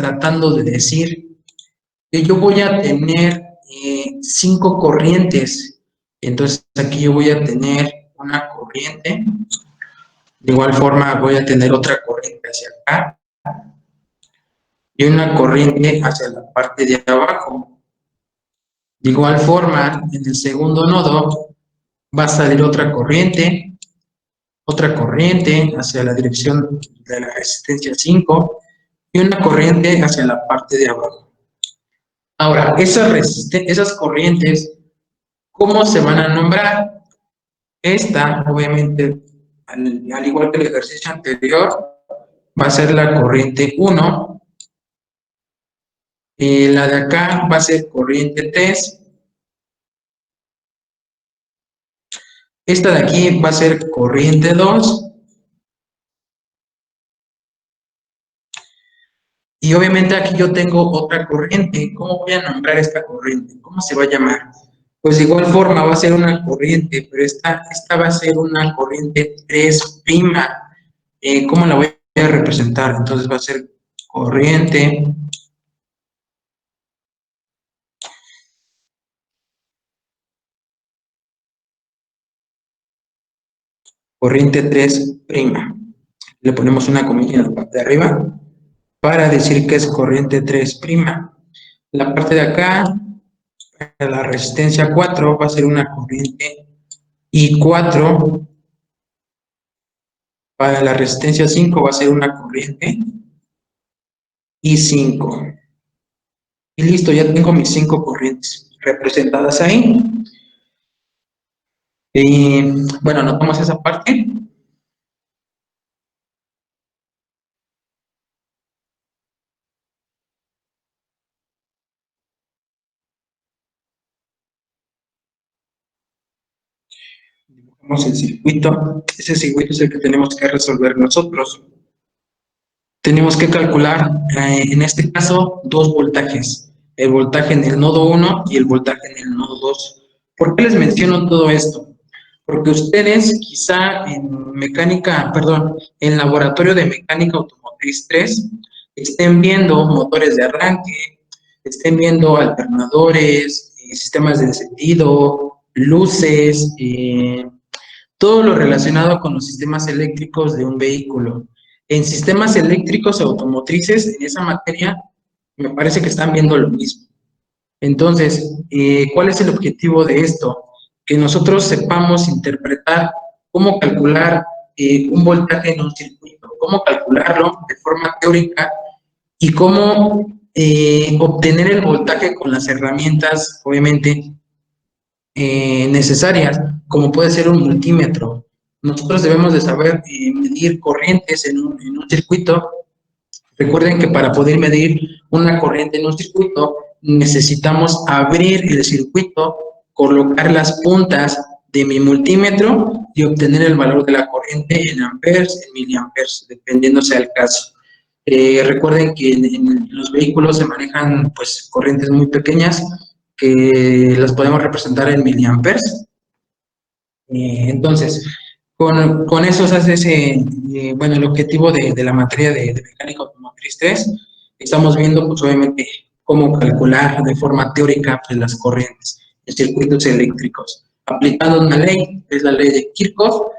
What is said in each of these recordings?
tratando de decir que yo voy a tener 5 corrientes. Entonces aquí yo voy a tener una corriente. De igual forma voy a tener otra corriente hacia acá y una corriente hacia la parte de abajo. De igual forma, en el segundo nodo va a salir otra corriente hacia la dirección de la resistencia 5 y una corriente hacia la parte de abajo. Ahora, esas corrientes, ¿cómo se van a nombrar? Esta, obviamente, al igual que el ejercicio anterior, va a ser la corriente 1. La de acá va a ser corriente 3. Esta de aquí va a ser corriente 2. Y obviamente aquí yo tengo otra corriente. ¿Cómo voy a nombrar esta corriente? ¿Cómo se va a llamar? Pues de igual forma va a ser una corriente, pero esta va a ser una corriente 3'. ¿Cómo la voy a representar? Entonces va a ser corriente corriente 3'. Le ponemos una comilla en la parte de arriba para decir que es corriente 3'. La parte de acá, la resistencia 4, va a ser una corriente I4. Para la resistencia 5 va a ser una corriente I5. Y listo, ya tengo mis 5 corrientes representadas ahí. Y bueno, anotamos esa parte. Dibujamos el circuito. Ese circuito es el que tenemos que resolver nosotros. Tenemos que calcular, en este caso, 2 voltajes. El voltaje en el nodo 1 y el voltaje en el nodo 2. ¿Por qué les menciono todo esto? Porque ustedes quizá en mecánica, perdón, en laboratorio de mecánica automotriz 3, estén viendo motores de arranque, estén viendo alternadores, sistemas de encendido, luces, todo lo relacionado con los sistemas eléctricos de un vehículo. En sistemas eléctricos automotrices, en esa materia, me parece que están viendo lo mismo. Entonces, ¿cuál es el objetivo de esto? Que nosotros sepamos interpretar cómo calcular un voltaje en un circuito, cómo calcularlo de forma teórica y cómo obtener el voltaje con las herramientas, obviamente, necesarias, como puede ser un multímetro. Nosotros debemos de saber medir corrientes en un circuito. Recuerden que para poder medir una corriente en un circuito, necesitamos abrir el circuito, colocar las puntas de mi multímetro y obtener el valor de la corriente en amperes, en miliamperes, dependiendo sea el caso. Recuerden que en los vehículos se manejan pues corrientes muy pequeñas que las podemos representar en miliamperes. Entonces, con eso se hace bueno, el objetivo de la materia de mecánica automotriz 3. Estamos viendo, pues obviamente, cómo calcular de forma teórica pues, las corrientes en circuitos eléctricos, aplicando una ley, que es la ley de Kirchhoff,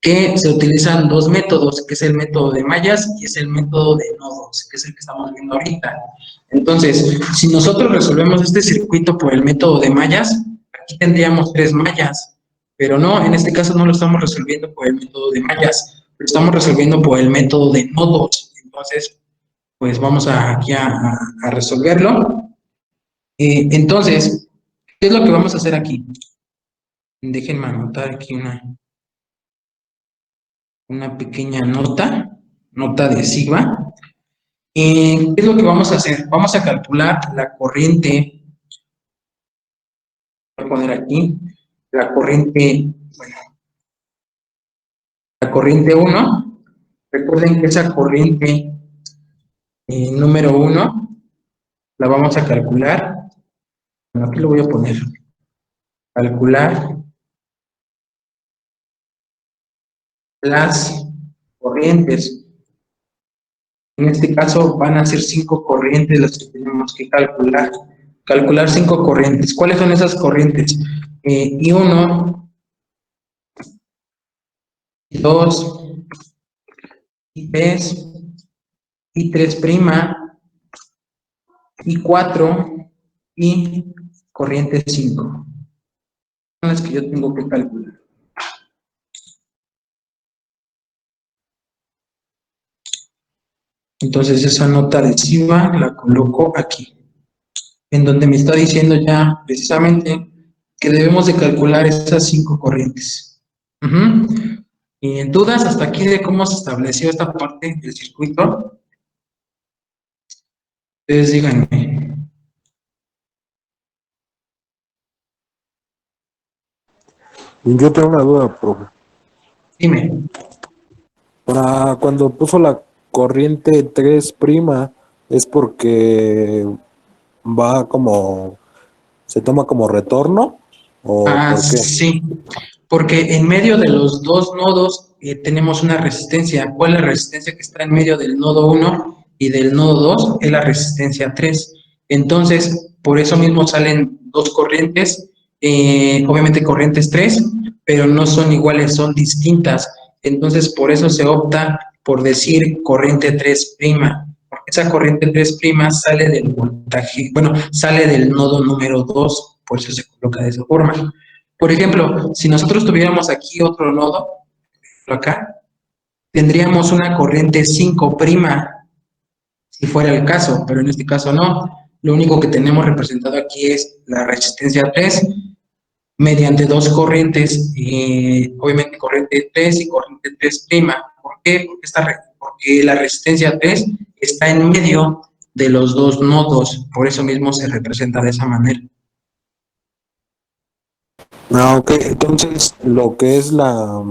que se utilizan 2 métodos, que es el método de mallas y es el método de nodos, que es el que estamos viendo ahorita. Entonces, si nosotros resolvemos este circuito por el método de mallas, aquí tendríamos 3 mallas, pero no, en este caso no lo estamos resolviendo por el método de mallas, lo estamos resolviendo por el método de nodos. Entonces, pues vamos aquí a resolverlo. Entonces, ¿qué es lo que vamos a hacer aquí? Déjenme anotar aquí una pequeña nota de sigma. ¿Qué es lo que vamos a hacer? Vamos a calcular la corriente, voy a poner aquí, la corriente, bueno, la corriente 1. Recuerden que esa corriente número 1 la vamos a calcular. Bueno, aquí lo voy a poner. Calcular las corrientes En este caso van a ser 5 corrientes las que tenemos que calcular. Calcular 5 corrientes. ¿Cuáles son esas corrientes? I1, I2, I3, I3 prima, I4 y corriente 5. Son las que yo tengo que calcular. Entonces esa nota adhesiva la coloco aquí, en donde me está diciendo ya precisamente que debemos de calcular esas 5 corrientes. ¿Y en dudas hasta aquí de cómo se estableció esta parte del circuito? Ustedes díganme. Yo tengo una duda, profe. Dime. Para cuando puso la corriente 3 prima, ¿es porque va como, se toma como retorno? ¿O Ah, por qué? sí, porque en medio de los dos nodos tenemos una resistencia. ¿Cuál es la resistencia que está en medio del nodo 1 y del nodo 2? Es la resistencia 3. Entonces, por eso mismo salen dos corrientes, obviamente corrientes 3, pero no son iguales, son distintas. Entonces, por eso se opta por decir corriente 3 prima, porque esa corriente 3 prima sale del voltaje, bueno, sale del nodo número 2, por eso se coloca de esa forma. Por ejemplo, si nosotros tuviéramos aquí otro nodo, acá, tendríamos una corriente 5 prima, si fuera el caso, pero en este caso no. Lo único que tenemos representado aquí es la resistencia 3 mediante dos corrientes, obviamente corriente 3 y corriente 3 prima. ¿Por qué? Porque la resistencia 3 está en medio de los dos nodos, por eso mismo se representa de esa manera. Ah, ok. Entonces, lo que es la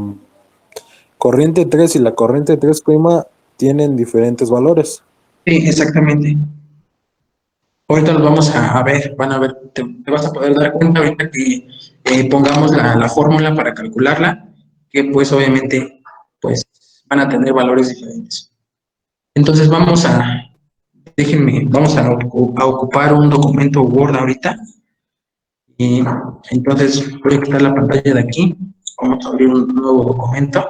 corriente 3 y la corriente 3 prima tienen diferentes valores. Sí, exactamente. Ahorita los vamos a ver, van a ver, te vas a poder dar cuenta ahorita que pongamos la fórmula para calcularla, que pues obviamente pues van a tener valores diferentes. Entonces vamos a ocupar un documento Word ahorita, y entonces voy a quitar la pantalla de aquí, vamos a abrir un nuevo documento,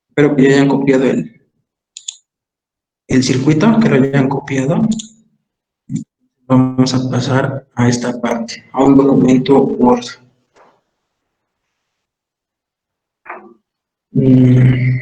espero que ya hayan copiado el circuito, que lo hayan copiado. Vamos a pasar a esta parte, a un documento Word. Mm,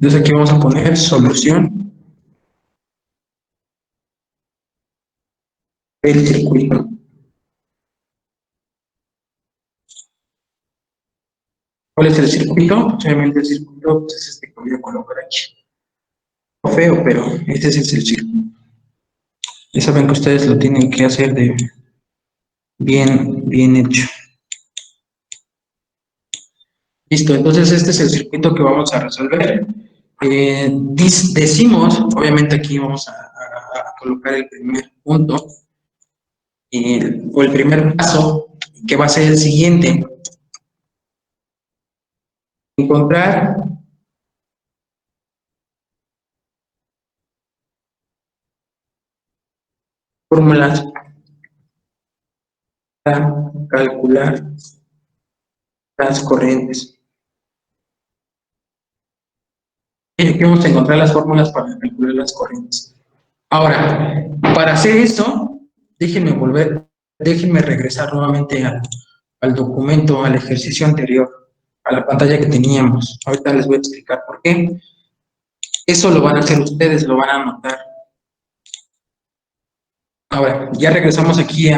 Entonces aquí vamos a poner solución del circuito. ¿Cuál es el circuito? Obviamente el circuito pues, es este que voy a colocar aquí. Feo, pero este es el circuito. Ya saben que ustedes lo tienen que hacer de bien hecho. Listo, entonces este es el circuito que vamos a resolver. Decimos, obviamente aquí vamos a colocar el primer punto, o el primer paso, que va a ser el siguiente. Encontrar fórmulas para calcular las corrientes. Y aquí vamos a encontrar las fórmulas para calcular las corrientes. Ahora, para hacer eso, déjenme regresar nuevamente al documento, al ejercicio anterior, a la pantalla que teníamos. Ahorita les voy a explicar por qué. Eso lo van a hacer ustedes, lo van a anotar. Ahora, ya regresamos aquí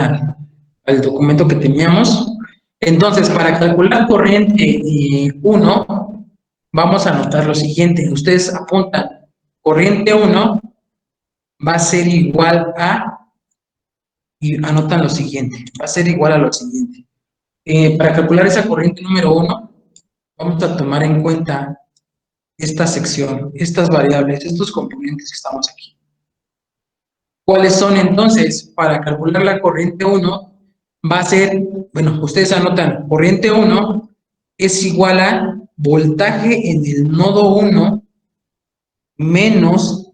al documento que teníamos. Entonces, para calcular corriente 1, vamos a anotar lo siguiente. Ustedes apuntan, corriente 1 va a ser igual a, y anotan lo siguiente, va a ser igual a lo siguiente. Para calcular esa corriente número 1, vamos a tomar en cuenta esta sección, estas variables, estos componentes que estamos aquí. ¿Cuáles son entonces? Para calcular la corriente 1, va a ser, bueno, ustedes anotan, corriente 1 es igual a voltaje en el nodo 1 menos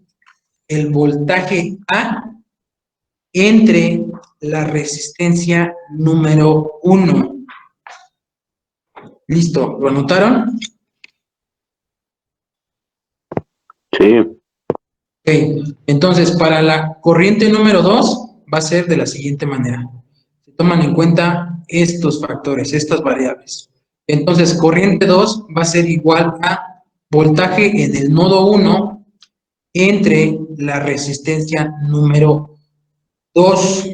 el voltaje A entre la resistencia número 1. ¿Listo? ¿Lo anotaron? Sí, Ok. Entonces, para la corriente número 2 va a ser de la siguiente manera. Se toman en cuenta estos factores, estas variables. Entonces, corriente 2 va a ser igual a voltaje en el nodo 1 entre la resistencia número 2.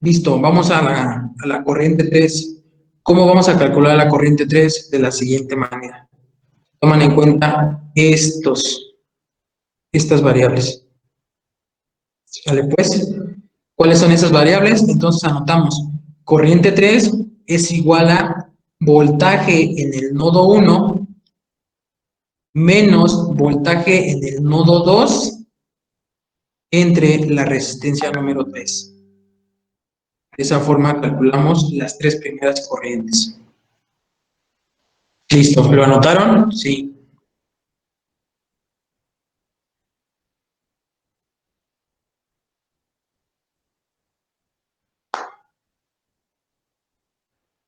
Listo, vamos a la corriente 3. ¿Cómo vamos a calcular la corriente 3? De la siguiente manera. Toman en cuenta estas variables. ¿Vale? Pues, ¿cuáles son esas variables? Entonces anotamos, corriente 3 es igual a voltaje en el nodo 1 menos voltaje en el nodo 2 entre la resistencia número 3. De esa forma calculamos las tres primeras corrientes. ¿Listo? ¿Lo anotaron? Sí.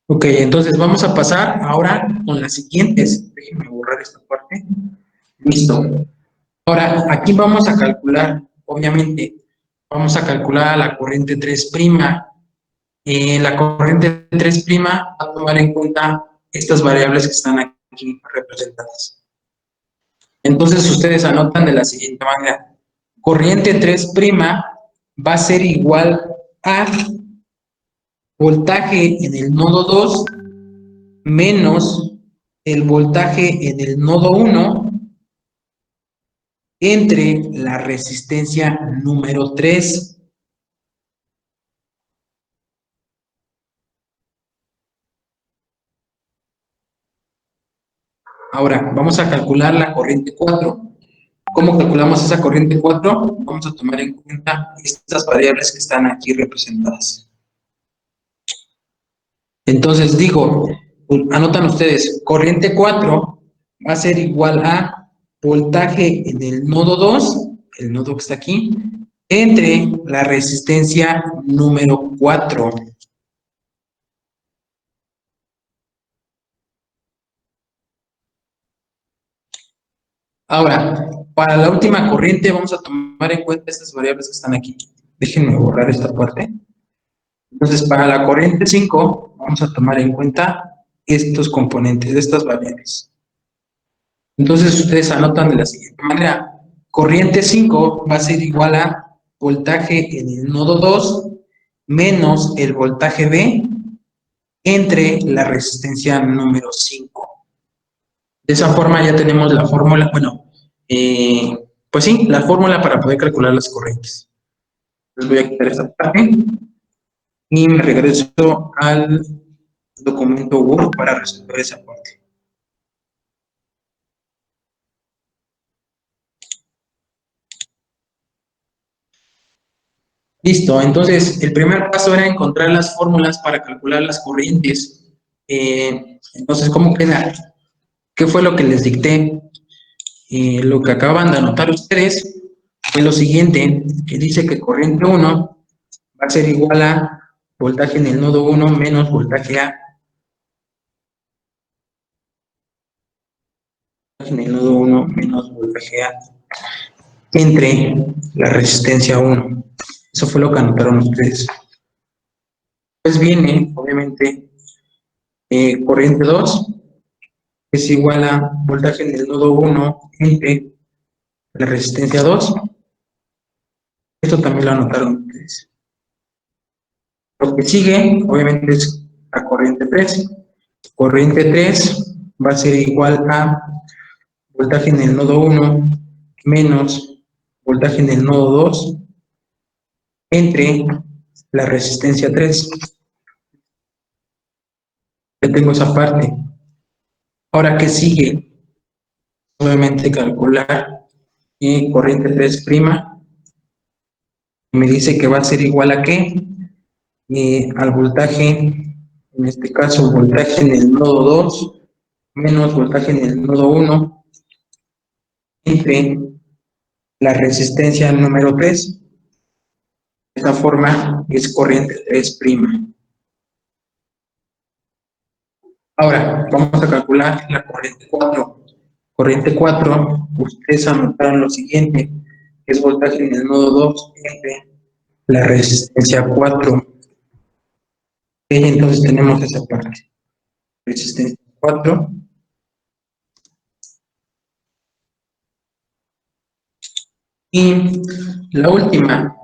Ok, entonces vamos a pasar ahora con las siguientes. Déjenme borrar esta parte. Listo. Ahora, aquí vamos a calcular, obviamente, vamos a calcular la corriente 3'. La corriente 3' va a tomar en cuenta estas variables que están aquí representadas. Entonces, ustedes anotan de la siguiente manera. Corriente 3' va a ser igual a voltaje en el nodo 2 menos el voltaje en el nodo 1 entre la resistencia número 3. Ahora, vamos a calcular la corriente 4. ¿Cómo calculamos esa corriente 4? Vamos a tomar en cuenta estas variables que están aquí representadas. Entonces digo, anotan ustedes, corriente 4 va a ser igual a voltaje en el nodo 2, el nodo que está aquí, entre la resistencia número 4. Ahora, para la última corriente vamos a tomar en cuenta estas variables que están aquí. Déjenme borrar esta parte. Entonces, para la corriente 5 vamos a tomar en cuenta estos componentes, estas variables. Entonces, ustedes anotan de la siguiente manera. Corriente 5 va a ser igual a voltaje en el nodo 2 menos el voltaje B entre la resistencia número 5. De esa forma ya tenemos la fórmula, bueno, pues sí, la fórmula para poder calcular las corrientes. Les voy a quitar esta parte y me regreso al documento Word para resolver esa parte. Listo, entonces el primer paso era encontrar las fórmulas para calcular las corrientes. Entonces, ¿cómo queda? ¿Qué fue lo que les dicté? Lo que acaban de anotar ustedes fue lo siguiente, que dice que corriente 1 va a ser igual a voltaje en el nodo 1 menos voltaje A. En el nodo 1 menos voltaje A entre la resistencia 1. Eso fue lo que anotaron ustedes. Pues viene, obviamente, corriente 2 es igual a voltaje en el nodo 1 entre la resistencia 2. Esto también lo anotaron ustedes. Lo que sigue, obviamente, es la corriente 3. Corriente 3 va a ser igual a voltaje en el nodo 1 menos voltaje en el nodo 2 entre la resistencia 3. Ya tengo esa parte. Ahora, ¿qué sigue? Obviamente calcular corriente 3 prima. Me dice que va a ser igual a ¿qué? Al voltaje, en este caso, voltaje en el nodo 2 menos voltaje en el nodo 1 entre la resistencia número 3. De esta forma es corriente 3 prima. Ahora, vamos a calcular la corriente 4. Corriente 4, ustedes anotaron lo siguiente, que es voltaje en el nodo 2 entre la resistencia 4. Ok, entonces tenemos esa parte. Resistencia 4. Y la última,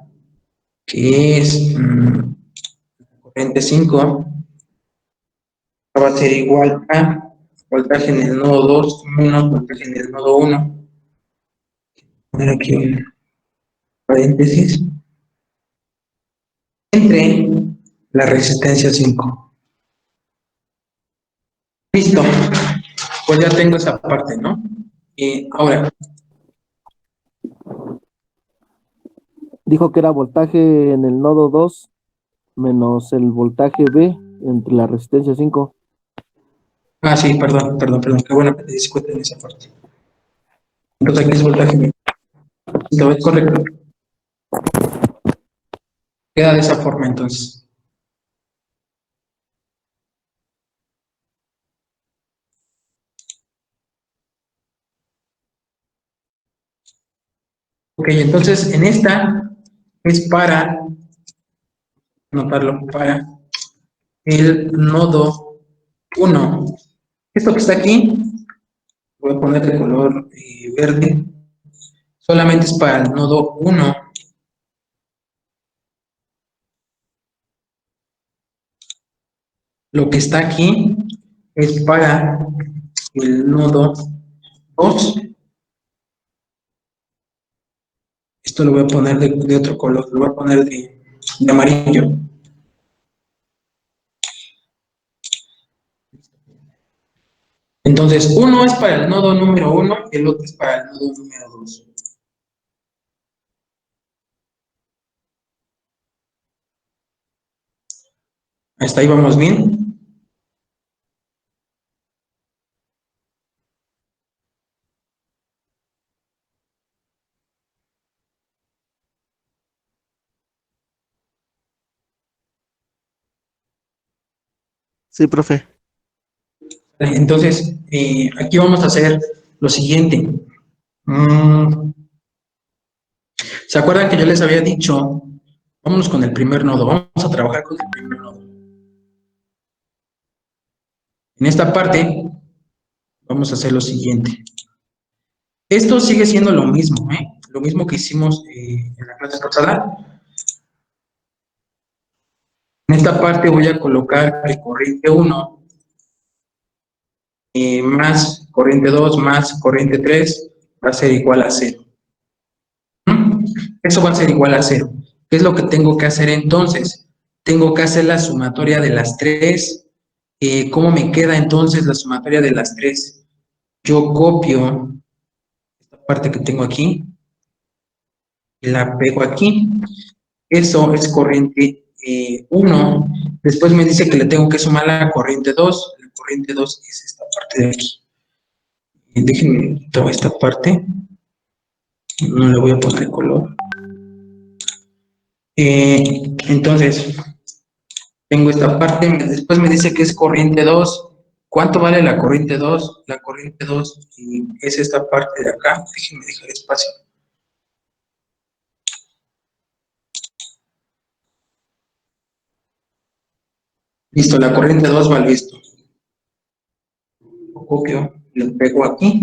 que es corriente 5, va a ser igual a voltaje en el nodo 2 menos voltaje en el nodo 1. Poner aquí un paréntesis. Entre la resistencia 5. Listo. Pues ya tengo esa parte, ¿no? Ahora, Dijo que era voltaje en el nodo 2 menos el voltaje B entre la resistencia 5. sí, perdón, qué bueno que te diste cuenta en esa parte. Entonces aquí es voltaje. Listo, es correcto. Queda de esa forma entonces. Ok, entonces en esta es para, anotarlo, para el nodo 1. Esto que está aquí, voy a poner de color verde, solamente es para el nodo 1. Lo que está aquí es para el nodo 2. Esto lo voy a poner de otro color, lo voy a poner de amarillo. Entonces, uno es para el nodo número 1 y el otro es para el nodo número 2. ¿Hasta ahí vamos bien? Sí, profe. Entonces, aquí vamos a hacer lo siguiente. ¿Se acuerdan que yo les había dicho? Vámonos con el primer nodo, vamos a trabajar con el primer nodo. En esta parte, vamos a hacer lo siguiente. Esto sigue siendo lo mismo, ¿eh? Lo mismo que hicimos en la clase pasada. En esta parte voy a colocar el corriente 1 más corriente 2 más corriente 3 va a ser igual a 0. Eso va a ser igual a 0. ¿Qué es lo que tengo que hacer entonces? Tengo que hacer la sumatoria de las 3. ¿Cómo me queda entonces la sumatoria de las 3? Yo copio esta parte que tengo aquí y la pego aquí. Eso es corriente 1. Después me dice que le tengo que sumar la corriente 2. La corriente 2 es esta parte de aquí. Déjenme quitar esta parte. No le voy a poner color. Entonces, tengo esta parte. Después me dice que es corriente 2. ¿Cuánto vale la corriente 2? La corriente 2 es esta parte de acá. Déjenme dejar espacio. Listo, la corriente 2 vale esto. Lo copio, lo pego aquí.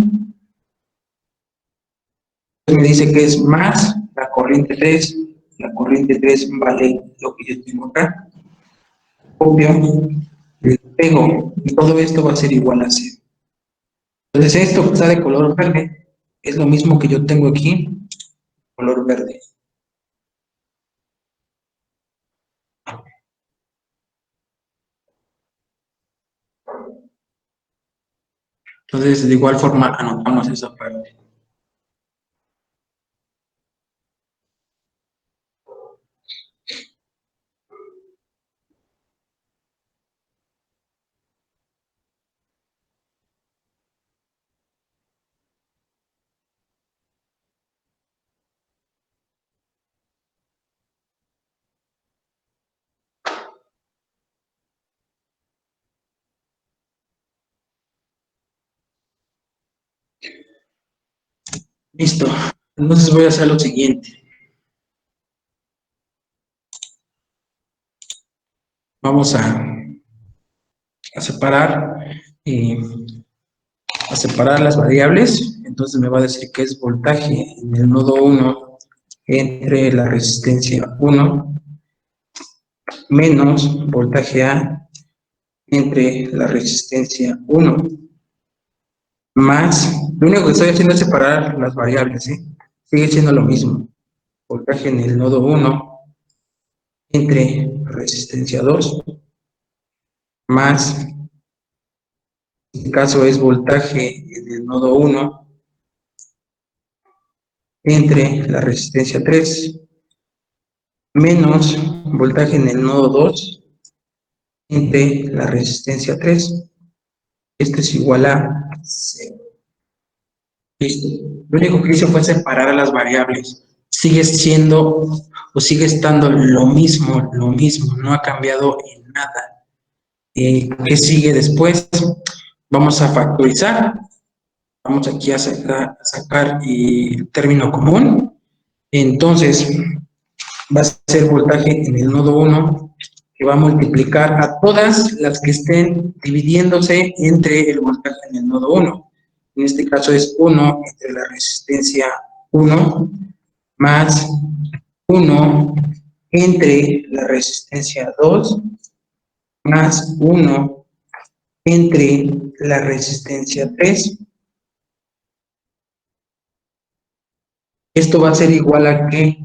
me dice que es más la corriente 3. La corriente 3 vale lo que yo tengo acá. Copio, le pego, y todo esto va a ser igual a 0. Entonces esto que está de color verde es lo mismo que yo tengo aquí, color verde. Entonces, de igual forma, anotamos esa parte. Listo. Entonces voy a hacer lo siguiente. Vamos a separar las variables. Entonces me va a decir que es voltaje en el nodo 1 entre la resistencia 1 menos voltaje A entre la resistencia 1 más, lo único que estoy haciendo es separar las variables, ¿sí? Sigue siendo lo mismo. Voltaje en el nodo 1 entre resistencia 2 más, en este caso es voltaje en el nodo 1 entre la resistencia 3 menos voltaje en el nodo 2 entre la resistencia 3. Esto es igual a 0. Listo. Lo único que hice fue separar a las variables. Sigue siendo o sigue estando lo mismo, no ha cambiado en nada. ¿Qué sigue después? Vamos a factorizar. Vamos aquí a sacar el término común. Entonces, va a ser voltaje en el nodo 1, que va a multiplicar a todas las que estén dividiéndose entre el voltaje en el nodo 1. En este caso es 1 entre la resistencia 1 más 1 entre la resistencia 2 más 1 entre la resistencia 3. Esto va a ser igual a ¿qué?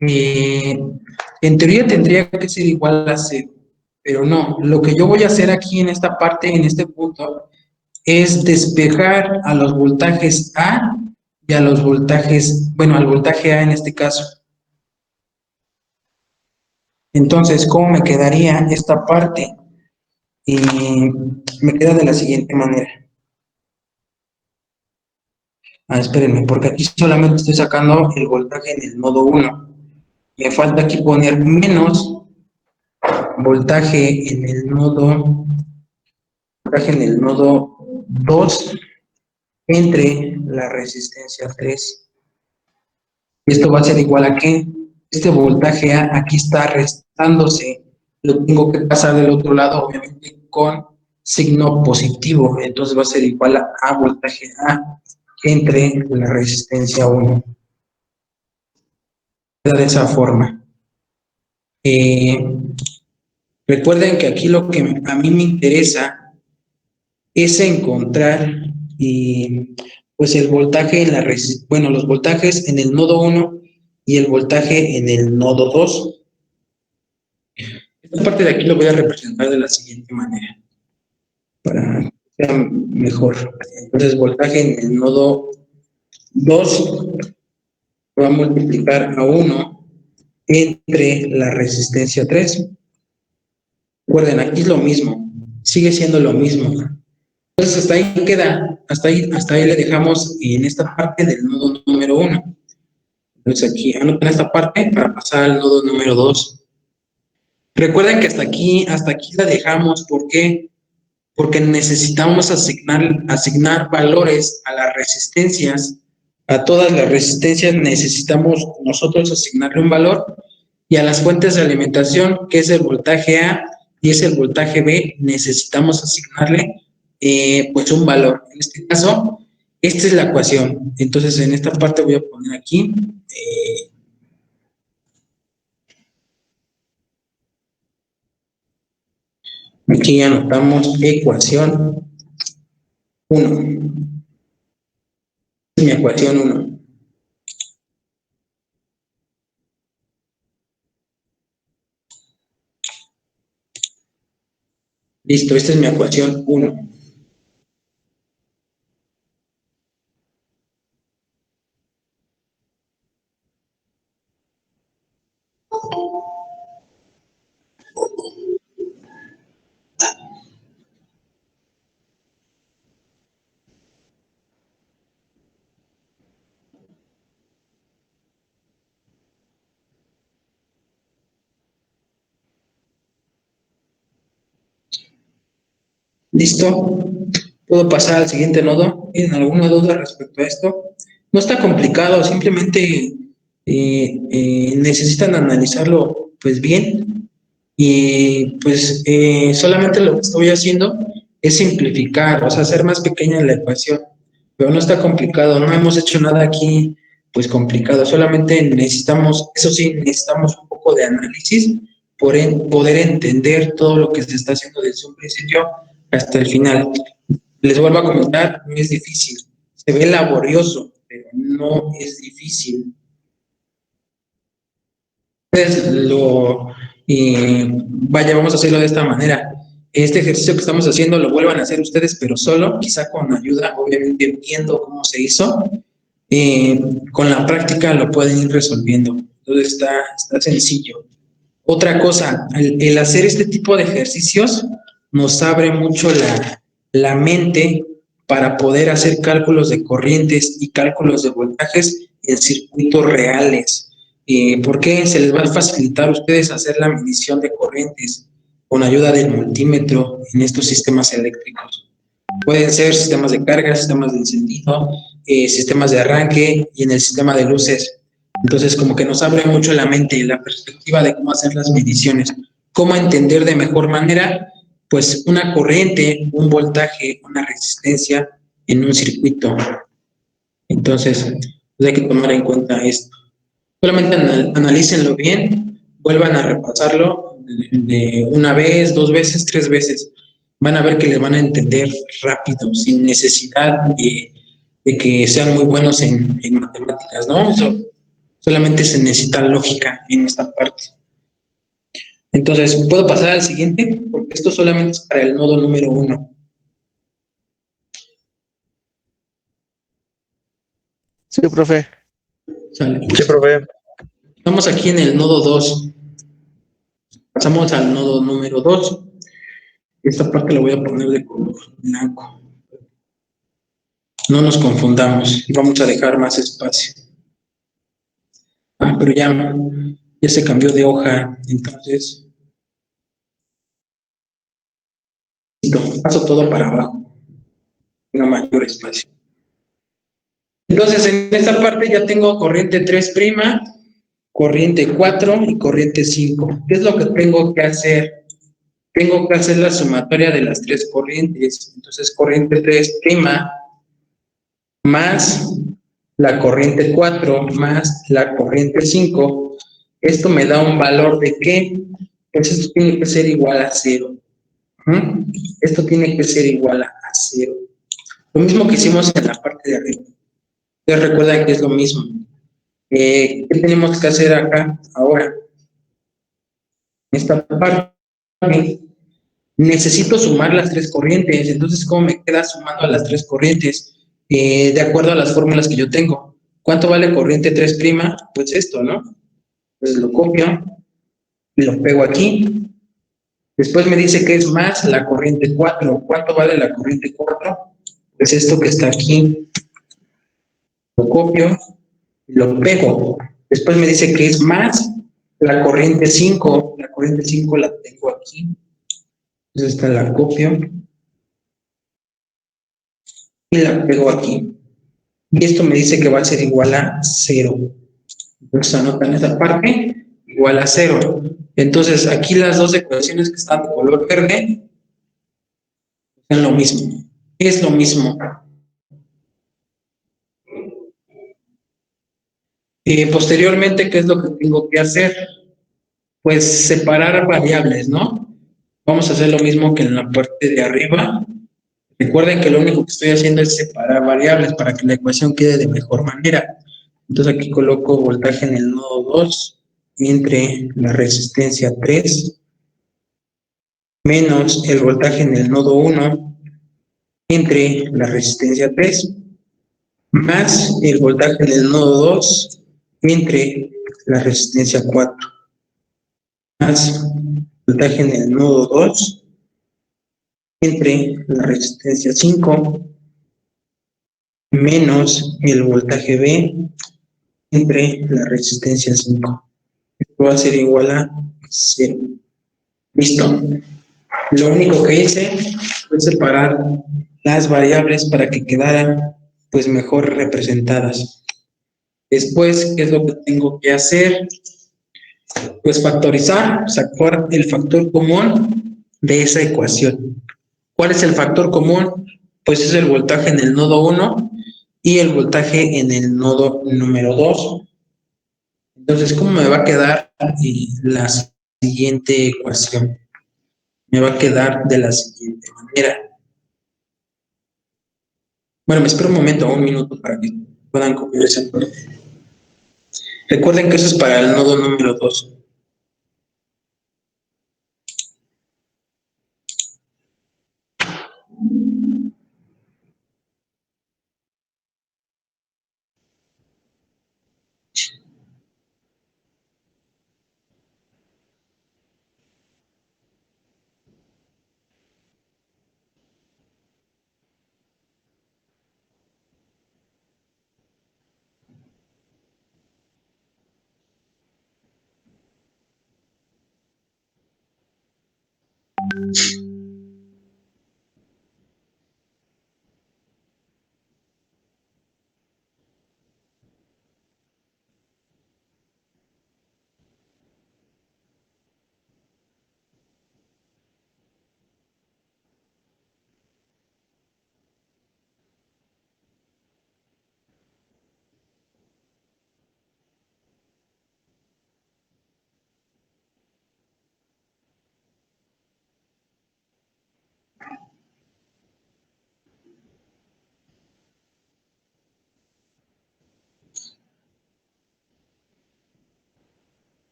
En teoría tendría que ser igual a 0, pero no. Lo que yo voy a hacer aquí en esta parte, en este punto, es despejar a los voltajes A y a los voltajes, bueno, al voltaje A en este caso. Entonces, ¿cómo me quedaría esta parte? Me queda de la siguiente manera. Espérenme, porque aquí solamente estoy sacando el voltaje en el nodo 1. Me falta aquí poner menos voltaje en el nodo 2 entre la resistencia 3. Esto va a ser igual a que este voltaje A aquí está restándose, lo tengo que pasar del otro lado, obviamente, con signo positivo. Entonces va a ser igual a voltaje A entre la resistencia 1. De esa forma. Recuerden que aquí lo que a mí me interesa es encontrar pues el voltaje en la bueno, los voltajes en el nodo 1 y el voltaje en el nodo 2. Esta parte de aquí lo voy a representar de la siguiente manera para que sea mejor. Entonces, voltaje en el nodo 2 va a multiplicar a 1 entre la resistencia 3. Recuerden, aquí es lo mismo, sigue siendo lo mismo. Entonces, hasta ahí queda, hasta ahí le dejamos en esta parte del nodo número 1. Entonces, aquí anoten esta parte para pasar al nodo número 2. Recuerden que hasta aquí la dejamos, ¿por qué? Porque necesitamos asignar valores a las resistencias. A todas las resistencias necesitamos nosotros asignarle un valor, y a las fuentes de alimentación, que es el voltaje A y es el voltaje B, necesitamos asignarle pues un valor. En este caso, Esta es la ecuación. Entonces, en esta parte voy a poner aquí. Aquí anotamos ecuación 1. Es mi ecuación 1. Listo, esta es mi ecuación 1. ¿Listo? ¿Puedo pasar al siguiente nodo? ¿Tienen alguna duda respecto a esto? No está complicado, simplemente necesitan analizarlo pues bien y pues solamente lo que estoy haciendo es simplificar, o sea, hacer más pequeña la ecuación, pero no está complicado, no hemos hecho nada aquí pues complicado, solamente necesitamos, eso sí, necesitamos un poco de análisis por poder entender todo lo que se está haciendo desde un principio hasta el final. Les vuelvo a comentar, no es difícil. Se ve laborioso, pero no es difícil. Entonces, vaya, vamos a hacerlo de esta manera. Este ejercicio que estamos haciendo lo vuelvan a hacer ustedes, pero solo, quizá con ayuda, obviamente viendo cómo se hizo. Con la práctica lo pueden ir resolviendo. Entonces está sencillo. Otra cosa, el hacer este tipo de ejercicios nos abre mucho la mente para poder hacer cálculos de corrientes y cálculos de voltajes en circuitos reales. ¿Por qué? Se les va a facilitar a ustedes hacer la medición de corrientes con ayuda del multímetro en estos sistemas eléctricos. Pueden ser sistemas de carga, sistemas de encendido, sistemas de arranque y en el sistema de luces. Entonces, como que nos abre mucho la mente y la perspectiva de cómo hacer las mediciones, cómo entender de mejor manera, pues, una corriente, un voltaje, una resistencia en un circuito. Entonces, pues hay que tomar en cuenta esto. Solamente analícenlo bien, vuelvan a repasarlo de una vez, 2 veces, 3 veces. Van a ver que les van a entender rápido, sin necesidad de que sean muy buenos en matemáticas, ¿no? Solamente se necesita lógica en esta parte. Entonces, ¿puedo pasar al siguiente? Porque esto solamente es para el nodo número 1. Sí, profe. ¿Sale? Sí, profe. Estamos aquí en el nodo 2. Pasamos al nodo número 2. Esta parte la voy a poner de color blanco. No nos confundamos. Vamos a dejar más espacio. Pero ya se cambió de hoja. Entonces, paso todo para abajo. Tenga mayor espacio. Entonces, en esta parte ya tengo corriente 3', corriente 4 y corriente 5. ¿Qué es lo que tengo que hacer? Tengo que hacer la sumatoria de las 3 corrientes. Entonces, corriente 3' más la corriente 4 más la corriente 5. Esto me da un valor de ¿qué? Pues esto tiene que ser igual a 0. Esto tiene que ser igual a 0. Lo mismo que hicimos en la parte de arriba. Ustedes recuerdan que es lo mismo. ¿Qué tenemos que hacer acá ahora? En esta parte necesito sumar las 3 corrientes. Entonces, ¿cómo me queda sumando a las 3 corrientes? De acuerdo a las fórmulas que yo tengo. ¿Cuánto vale corriente 3'? Pues esto, ¿no? Entonces lo copio y lo pego aquí. Después me dice que es más la corriente 4. ¿Cuánto vale la corriente 4? Pues esto que está aquí. Lo copio y lo pego. Después me dice que es más la corriente 5. La corriente 5 la tengo aquí. Entonces esta la copio y la pego aquí. Y esto me dice que va a ser igual a 0. Entonces anotan esa parte, igual a 0. Entonces aquí las dos ecuaciones que están de color verde son lo mismo. Es lo mismo. Posteriormente, ¿qué es lo que tengo que hacer? Pues separar variables, ¿no? Vamos a hacer lo mismo que en la parte de arriba. Recuerden que lo único que estoy haciendo es separar variables para que la ecuación quede de mejor manera. Entonces aquí coloco voltaje en el nodo 2 entre la resistencia 3 menos el voltaje en el nodo 1 entre la resistencia 3 más el voltaje en el nodo 2 entre la resistencia 4 más voltaje en el nodo 2 entre la resistencia 5 menos el voltaje B entre la resistencia 5. Esto va a ser igual a 0. Listo. Lo único que hice fue separar las variables para que quedaran pues mejor representadas. Después, ¿qué es lo que tengo que hacer? Pues factorizar, sacar el factor común de esa ecuación. ¿Cuál es el factor común? Pues es el voltaje en el nodo 1 y el voltaje en el nodo número 2. Entonces, ¿cómo me va a quedar la siguiente ecuación? Me va a quedar de la siguiente manera. Bueno, me espero un momento, un minuto para que puedan copiar esa parte. Recuerden que eso es para el nodo número 2.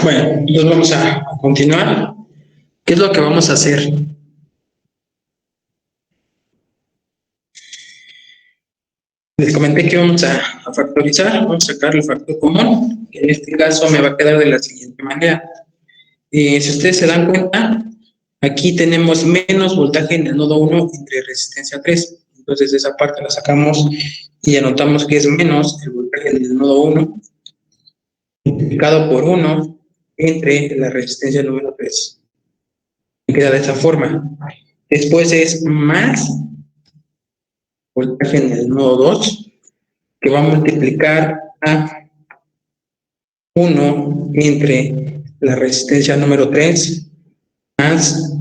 Bueno, entonces vamos a continuar. ¿Qué es lo que vamos a hacer? Les comenté que vamos a factorizar, vamos a sacar el factor común, que en este caso me va a quedar de la siguiente manera. Si ustedes se dan cuenta, aquí tenemos menos voltaje en el nodo 1 entre resistencia 3. Entonces esa parte la sacamos y anotamos que es menos el voltaje en el nodo 1 multiplicado por 1 entre la resistencia número 3. Me queda de esa forma. Después es más voltaje en el nodo 2 que va a multiplicar a 1 entre la resistencia número 3 más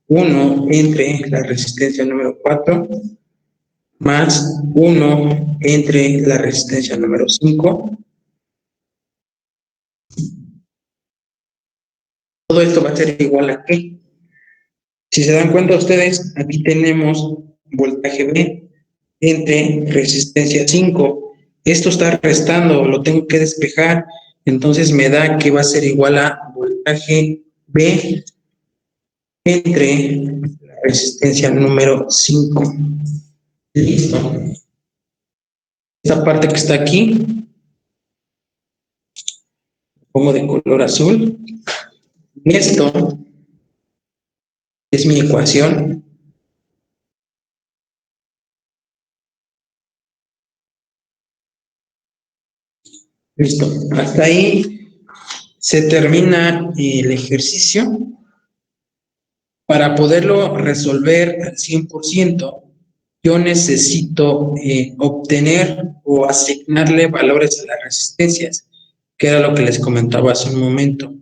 1 entre la resistencia número 4 más 1 entre la resistencia número 5. Todo esto va a ser igual a ¿qué? Si se dan cuenta ustedes, aquí tenemos voltaje B entre resistencia 5. Esto está restando, lo tengo que despejar, entonces me da que va a ser igual a voltaje B entre la resistencia número 5. Listo. Esta parte que está aquí, pongo de color azul. Esto es mi ecuación. Listo. Hasta ahí se termina el ejercicio. Para poderlo resolver al 100%, yo necesito obtener o asignarle valores a las resistencias, que era lo que les comentaba hace un momento.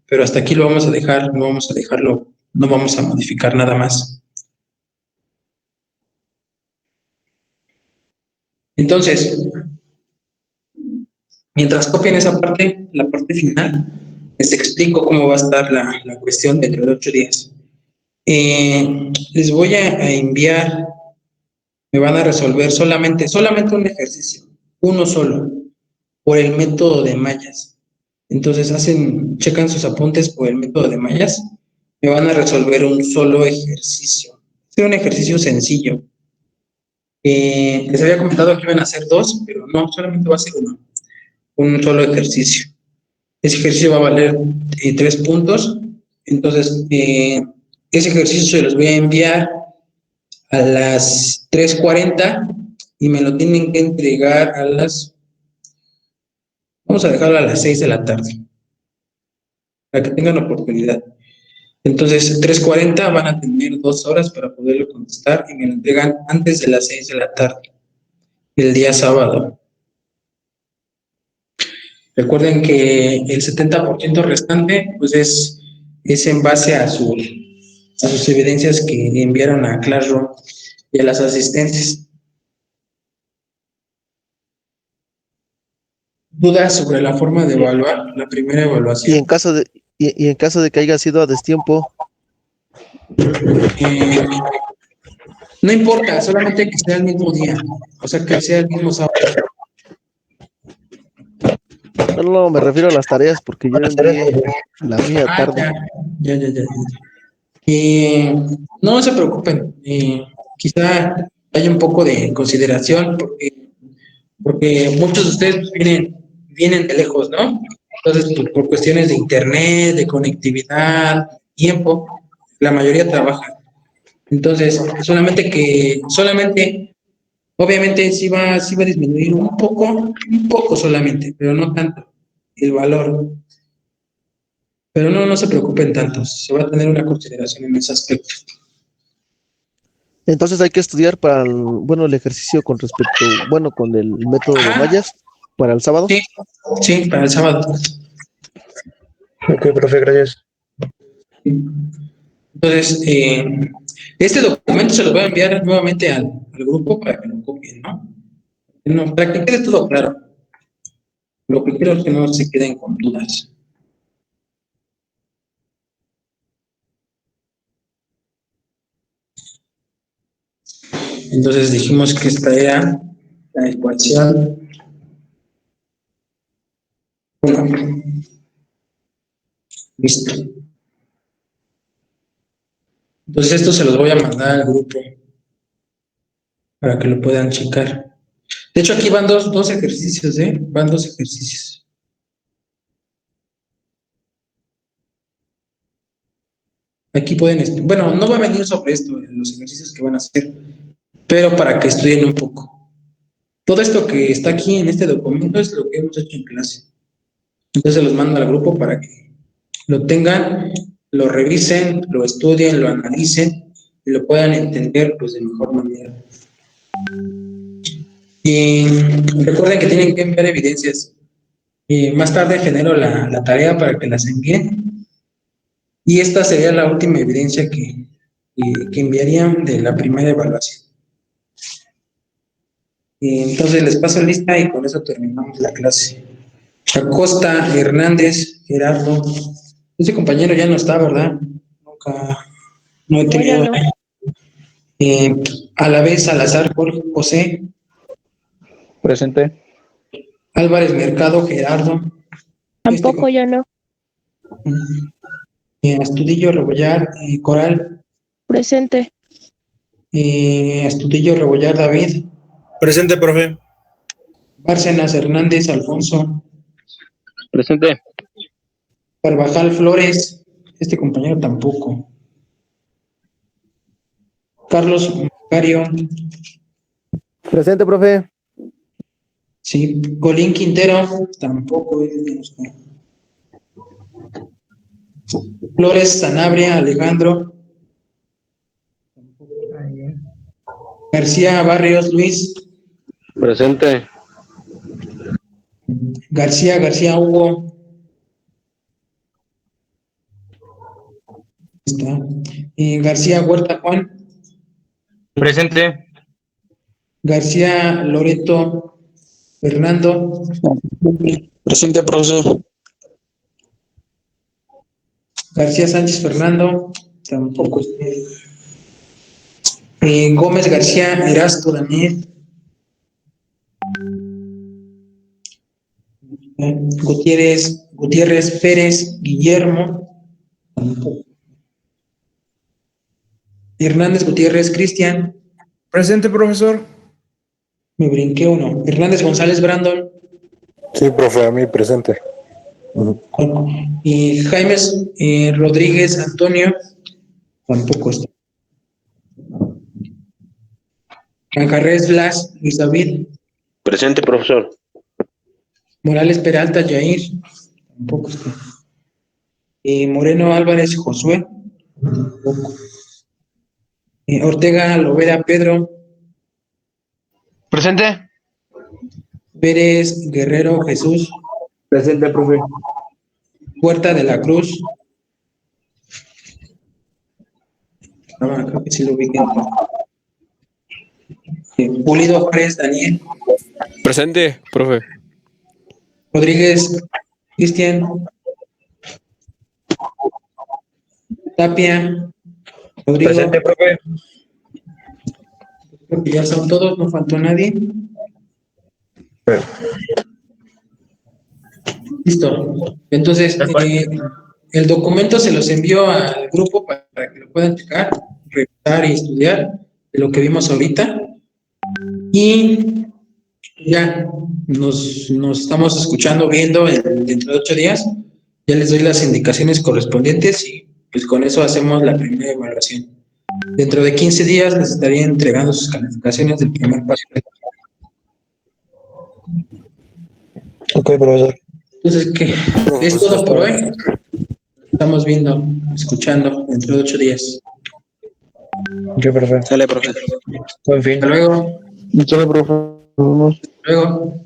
Pero hasta aquí lo vamos a dejar, no vamos a dejarlo, no vamos a modificar nada más. Entonces, mientras copian esa parte, la parte final, les explico cómo va a estar la cuestión dentro de 8 días. Les voy a enviar, me van a resolver solamente un ejercicio, uno solo, por el método de mallas. Entonces checan sus apuntes por el método de mallas, me van a resolver un solo ejercicio. Es un ejercicio sencillo. Les había comentado que iban a hacer 2, pero no, solamente va a ser uno, un solo ejercicio. Ese ejercicio va a valer 3 puntos. Entonces, ese ejercicio se los voy a enviar a las 3:40 y me lo tienen que entregar vamos a dejarlo a las 6 de la tarde, para que tengan oportunidad. Entonces, 3:40 van a tener 2 horas para poderlo contestar y me lo entregan antes de las 6 de la tarde, el día sábado. Recuerden que el 70% restante, pues es en base a sus evidencias que enviaron a Classroom y a las asistencias. ¿Dudas sobre la forma de evaluar la primera Y evaluación? en caso de que haya sido a destiempo, No importa, solamente que sea el mismo día, o sea, que sea el mismo sábado. no me refiero a las tareas porque yo envié la mía tarde. Ya. No se preocupen, quizá haya un poco de consideración porque muchos de ustedes vienen de lejos, ¿no? Entonces, por cuestiones de internet, de conectividad, tiempo, la mayoría trabaja. Entonces, solamente, obviamente sí va a disminuir un poco solamente, pero no tanto el valor. Pero no se preocupen tanto, se va a tener una consideración en ese aspecto. Entonces hay que estudiar para el ejercicio con con el método de Ajá, mallas para el sábado. sí, para el sábado. Ok, profe, gracias. Entonces, este documento se lo voy a enviar nuevamente al grupo para que lo copien, ¿no? No, para que quede todo claro. Lo que quiero es que no se queden con dudas. Entonces dijimos que esta era la ecuación 1. Listo. Entonces esto se los voy a mandar al grupo para que lo puedan checar. De hecho, aquí van dos ejercicios, ¿eh? Van 2 ejercicios. Aquí pueden, bueno, no va a venir sobre esto, los ejercicios que van a hacer, pero para que estudien un poco. Todo esto que está aquí en este documento es lo que hemos hecho en clase. Entonces se los mando al grupo para que lo tengan, lo revisen, lo estudien, lo analicen y lo puedan entender pues de mejor manera. Y recuerden que tienen que enviar evidencias. Más tarde genero la tarea para que las envíen. Y esta sería la última evidencia que enviarían de la primera evaluación. Entonces les paso lista y con eso terminamos la clase. Acosta, Hernández, Gerardo. Ese compañero ya no está, ¿verdad? Nunca, no he tenido. A la vez, Salazar, Jorge, José, Presente. Álvarez Mercado, Gerardo. Tampoco ya no. Astudillo, Rebollar, Coral. Presente. Astudillo, Rebollar, David. Presente, profe. Bárcenas, Hernández, Alfonso. Presente. Carvajal, Flores. Este compañero tampoco. Carlos Macario. Presente, profe. Sí. Colín Quintero, tampoco. Flores Sanabria, Alejandro. García Barrios, Luis. Presente. García Hugo. Está. García Huerta Juan. Presente. García Loreto Fernando. Presente, profesor. García Sánchez Fernando. Tampoco. Gómez García Erasto Daniel. Gutiérrez Pérez Guillermo. Tampoco. Hernández Gutiérrez Cristian. Presente, profesor. Me brinqué uno. Hernández González Brandon. Sí, profe, a mí presente. Y Jaime Rodríguez Antonio. Tampoco está. Canjarrés Blas Luis David. Presente, profesor. Morales Peralta Jair. Tampoco está. Moreno Álvarez Josué. Tampoco. Ortega Lovera Pedro. Presente. Pérez Guerrero Jesús. Presente, profe. Puerta de la Cruz. Creo que sí lo ubiqué. Pulido Juárez Daniel. Presente, profe. Rodríguez Cristian. Tapia. Rodrigo. Presente, profe. Creo que ya son todos, no faltó nadie. Listo. Entonces, el documento se los envió al grupo para que lo puedan checar, revisar y estudiar de lo que vimos ahorita. Y ya nos estamos escuchando, viendo dentro de 8 días. Ya les doy las indicaciones correspondientes y pues con eso hacemos la primera evaluación. Dentro de 15 días les estaría entregando sus calificaciones del primer paso. Ok, profesor. Entonces, ¿qué? Es todo por hoy. Estamos viendo, escuchando dentro de 8 días. Ok, profe. Sale, profe. Buen fin. Hasta luego. Muchas gracias, profe. Nos vemos. Hasta luego.